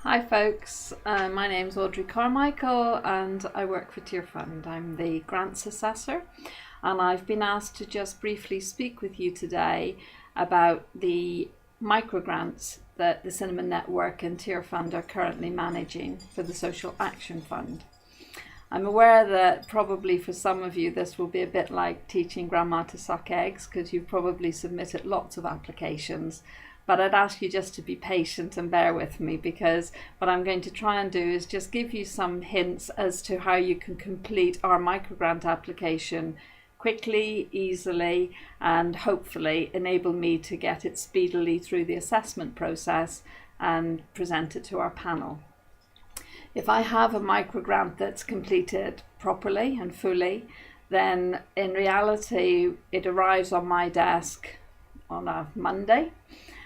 Hi folks, my name's Audrey Carmichael and I work for Tier Fund. I'm the grants assessor and I've been asked to just briefly speak with you today about the microgrants that the Cinema Network and Tier Fund are currently managing for the Social Action Fund. I'm aware that probably for some of you this will be a bit like teaching grandma to suck eggs because you've probably submitted lots of applications. But I'd ask you just to be patient and bear with me, because what I'm going to try and do is just give you some hints as to how you can complete our microgrant application quickly, easily, and hopefully enable me to get it speedily through the assessment process and present it to our panel. If I have a microgrant that's completed properly and fully, then in reality it arrives on my desk on a Monday.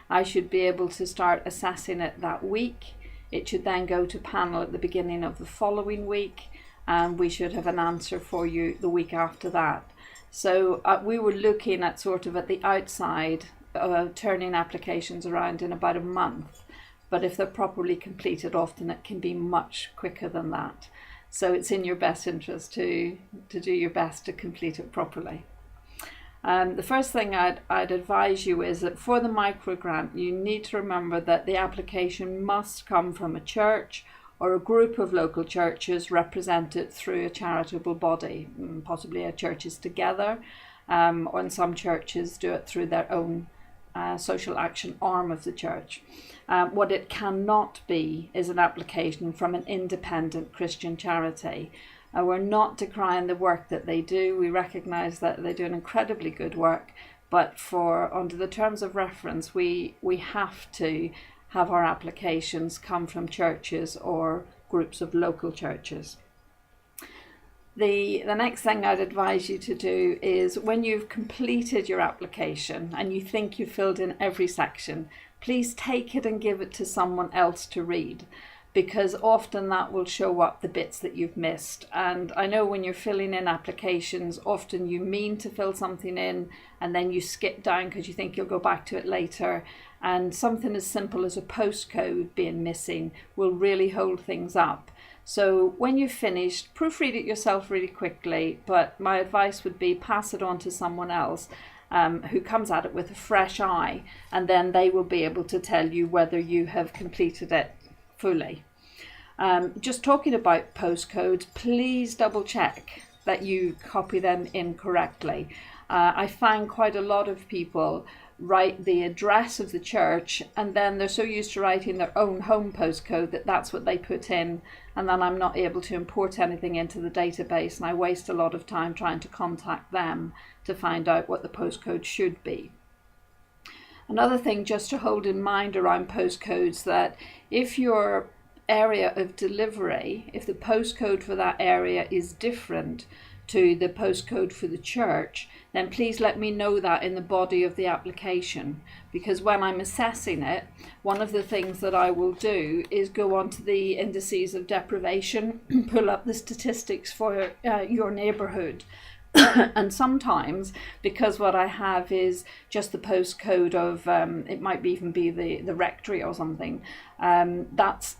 I should be able to start assessing it that week. It should then go to panel at the beginning of the following week, and we should have an answer for you the week after that. So we were looking at sort of at the outside, turning applications around in about a month. But if they're properly completed, often it can be much quicker than that. So it's in your best interest to do your best to complete it properly. The first thing I'd advise you is that for the microgrant, you need to remember that the application must come from a church or a group of local churches represented through a charitable body, possibly a Churches Together, or some churches do it through their own social action arm of the church. What it cannot be is an application from an independent Christian charity. We're not decrying the work that they do. We recognise that they do an incredibly good work, but under the terms of reference, we have to have our applications come from churches or groups of local churches. The next thing I'd advise you to do is, when you've completed your application and you think you've filled in every section, please take it and give it to someone else to read, because often that will show up the bits that you've missed. And I know when you're filling in applications, often you mean to fill something in and then you skip down because you think you'll go back to it later. And something as simple as a postcode being missing will really hold things up. So when you've finished, proofread it yourself really quickly, but my advice would be pass it on to someone else who comes at it with a fresh eye, and then they will be able to tell you whether you have completed it fully. Just talking about postcodes, please double check that you copy them incorrectly. I find quite a lot of people write the address of the church and then they're so used to writing their own home postcode that that's what they put in, and then I'm not able to import anything into the database, and I waste a lot of time trying to contact them to find out what the postcode should be. Another thing just to hold in mind around postcodes, that if your area of delivery, if the postcode for that area is different to the postcode for the church, then please let me know that in the body of the application, because when I'm assessing it, one of the things that I will do is go onto the indices of deprivation, pull up the statistics for your neighbourhood. And sometimes, because what I have is just the postcode of, it might even be the rectory or something, that's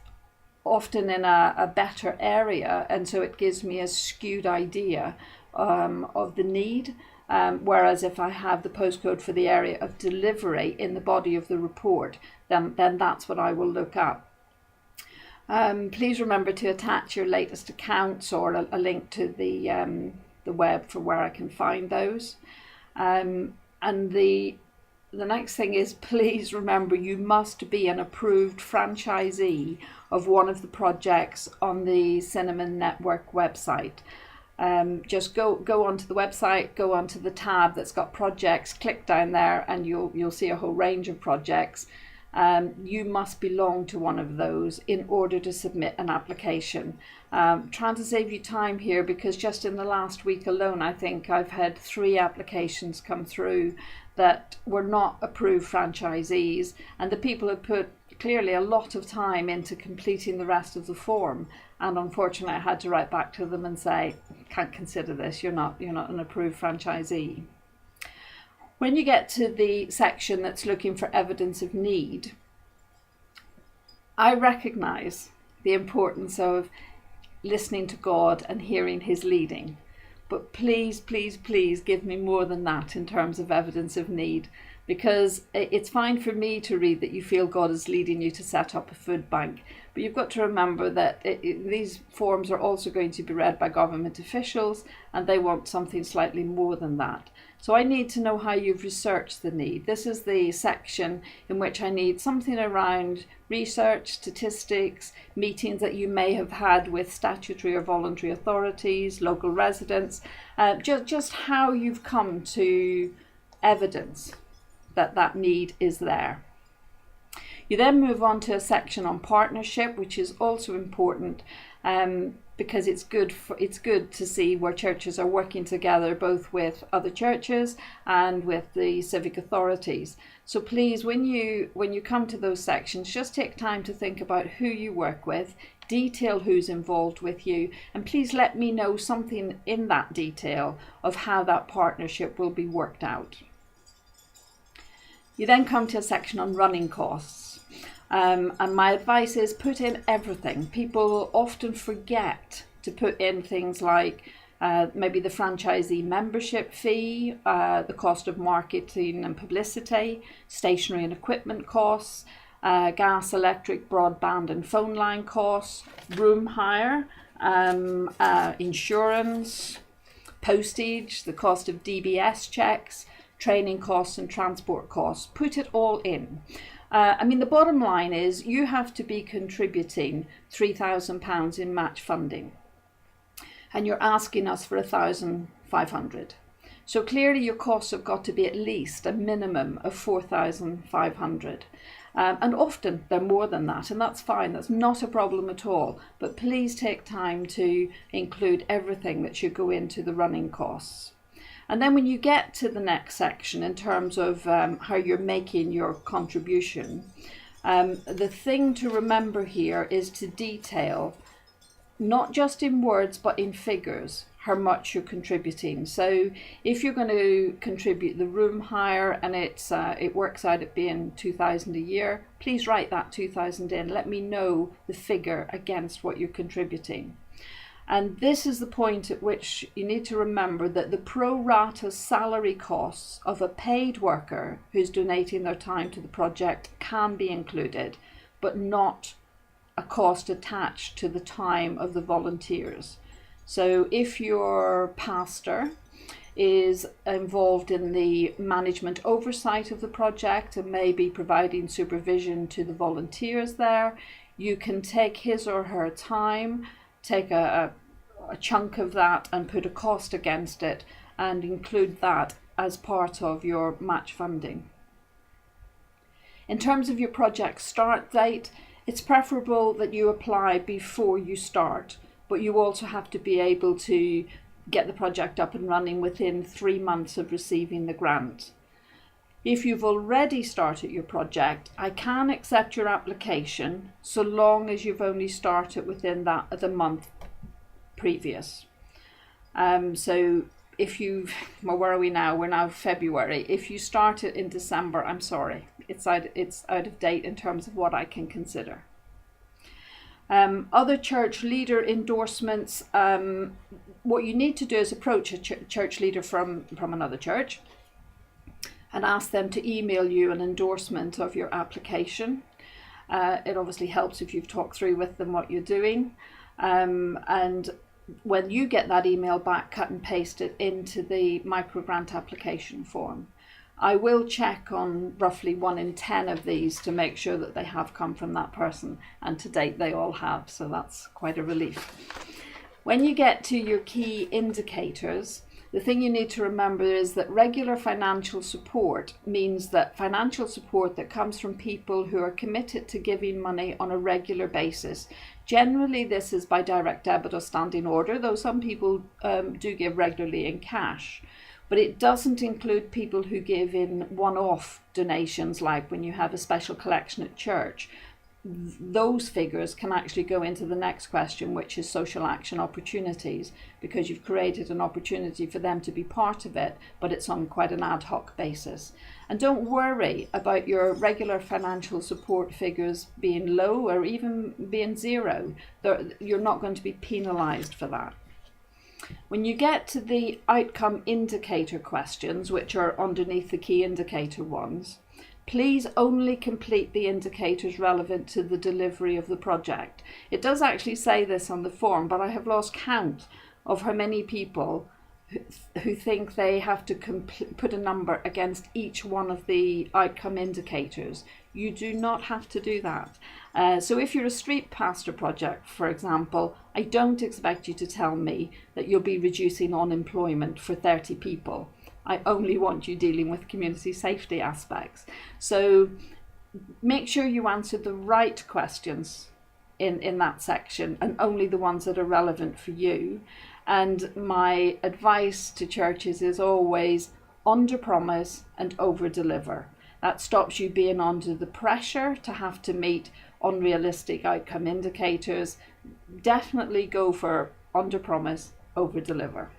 often in a better area, and so it gives me a skewed idea of the need. Whereas if I have the postcode for the area of delivery in the body of the report, then that's what I will look up. Please remember to attach your latest accounts or a link to the web for where I can find those. And the next thing is, please remember you must be an approved franchisee of one of the projects on the Cinema Network website. Just go onto the website, go onto the tab that's got projects, click down there and you'll see a whole range of projects. You must belong to one of those in order to submit an application. Trying to save you time here, because just in the last week alone I think I've had 3 applications come through that were not approved franchisees, and the people had put clearly a lot of time into completing the rest of the form, and unfortunately I had to write back to them and say, can't consider this, you're not an approved franchisee. When you get to the section that's looking for evidence of need, I recognise the importance of listening to God and hearing his leading. But please, please, please give me more than that in terms of evidence of need, because it's fine for me to read that you feel God is leading you to set up a food bank. But you've got to remember that these forms are also going to be read by government officials, and they want something slightly more than that. So I need to know how you've researched the need. This is the section in which I need something around research, statistics, meetings that you may have had with statutory or voluntary authorities, local residents, just how you've come to evidence that that need is there. You then move on to a section on partnership, which is also important because it's good to see where churches are working together, both with other churches and with the civic authorities. So please, when you come to those sections, just take time to think about who you work with, detail who's involved with you, and please let me know something in that detail of how that partnership will be worked out. You then come to a section on running costs. And my advice is put in everything. People often forget to put in things like maybe the franchisee membership fee, the cost of marketing and publicity, stationery and equipment costs, gas, electric, broadband and phone line costs, room hire, insurance, postage, the cost of DBS checks, training costs and transport costs. Put it all in. The bottom line is you have to be contributing £3,000 in match funding, and you're asking us for £1,500. So clearly your costs have got to be at least a minimum of £4,500. And often they're more than that, and that's fine. That's not a problem at all. But please take time to include everything that should go into the running costs. And then when you get to the next section in terms of how you're making your contribution, the thing to remember here is to detail, not just in words, but in figures, how much you're contributing. So if you're going to contribute the room hire and it works out at being £2,000 a year, please write that £2,000 in. Let me know the figure against what you're contributing. And this is the point at which you need to remember that the pro rata salary costs of a paid worker who's donating their time to the project can be included, but not a cost attached to the time of the volunteers. So if your pastor is involved in the management oversight of the project and maybe providing supervision to the volunteers there, you can take his or her time, take a chunk of that and put a cost against it and include that as part of your match funding. In terms of your project start date, it's preferable that you apply before you start, but you also have to be able to get the project up and running within 3 months of receiving the grant. If you've already started your project, I can accept your application so long as you've only started within the month previous. So if where are we now? We're now February. If you started in December, I'm sorry, it's out of date in terms of what I can consider. Other church leader endorsements. What you need to do is approach a church leader from another church and ask them to email you an endorsement of your application. It obviously helps if you've talked through with them what you're doing. And when you get that email back, cut and paste it into the microgrant application form. I will check on roughly 1 in 10 of these to make sure that they have come from that person, and to date they all have, so that's quite a relief. When you get to your key indicators, the thing you need to remember is that regular financial support means that financial support that comes from people who are committed to giving money on a regular basis. Generally, this is by direct debit or standing order, though some people do give regularly in cash. But it doesn't include people who give in one-off donations, like when you have a special collection at church. those figures can actually go into the next question, which is social action opportunities, because you've created an opportunity for them to be part of it, but it's on quite an ad hoc basis. And don't worry about your regular financial support figures being low or even being zero. You're not going to be penalised for that. When you get to the outcome indicator questions, which are underneath the key indicator ones, please only complete the indicators relevant to the delivery of the project. It does actually say this on the form, but I have lost count of how many people who think they have to put a number against each one of the outcome indicators. You do not have to do that. So if you're a street pastor project, for example, I don't expect you to tell me that you'll be reducing unemployment for 30 people. I only want you dealing with community safety aspects. So make sure you answer the right questions in that section, and only the ones that are relevant for you. And my advice to churches is always under promise and over deliver. That stops you being under the pressure to have to meet unrealistic outcome indicators. Definitely go for under promise, over deliver.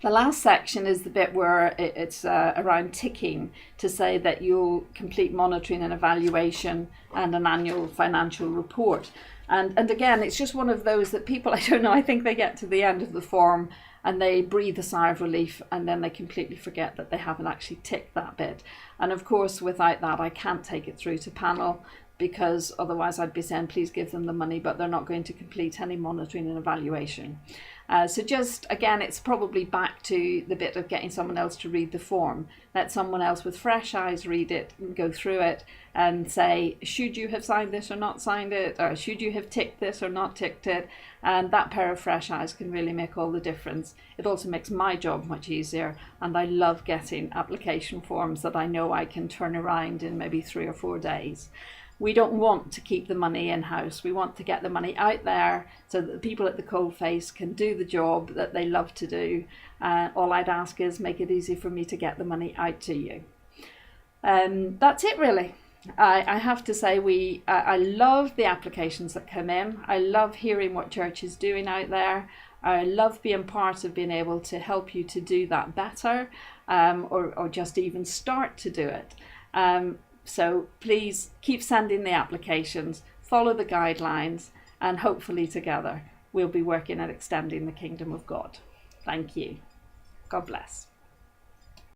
The last section is the bit where it's around ticking to say that you'll complete monitoring and evaluation and an annual financial report. And again, it's just one of those that people, I don't know, I think they get to the end of the form and they breathe a sigh of relief, and then they completely forget that they haven't actually ticked that bit. And of course, without that, I can't take it through to panel, because otherwise I'd be saying, please give them the money, but they're not going to complete any monitoring and evaluation. So just, again, it's probably back to the bit of getting someone else to read the form. Let someone else with fresh eyes read it and go through it and say, should you have signed this or not signed it? Or should you have ticked this or not ticked it? And that pair of fresh eyes can really make all the difference. It also makes my job much easier. And I love getting application forms that I know I can turn around in maybe 3 or 4 days. We don't want to keep the money in-house. We want to get the money out there so that the people at the coalface can do the job that they love to do. All I'd ask is make it easy for me to get the money out to you. That's it really. I have to say I love the applications that come in. I love hearing what church is doing out there. I love being part of being able to help you to do that better, or just even start to do it. So please keep sending the applications, follow the guidelines, and hopefully together we'll be working at extending the kingdom of God. Thank you. God bless.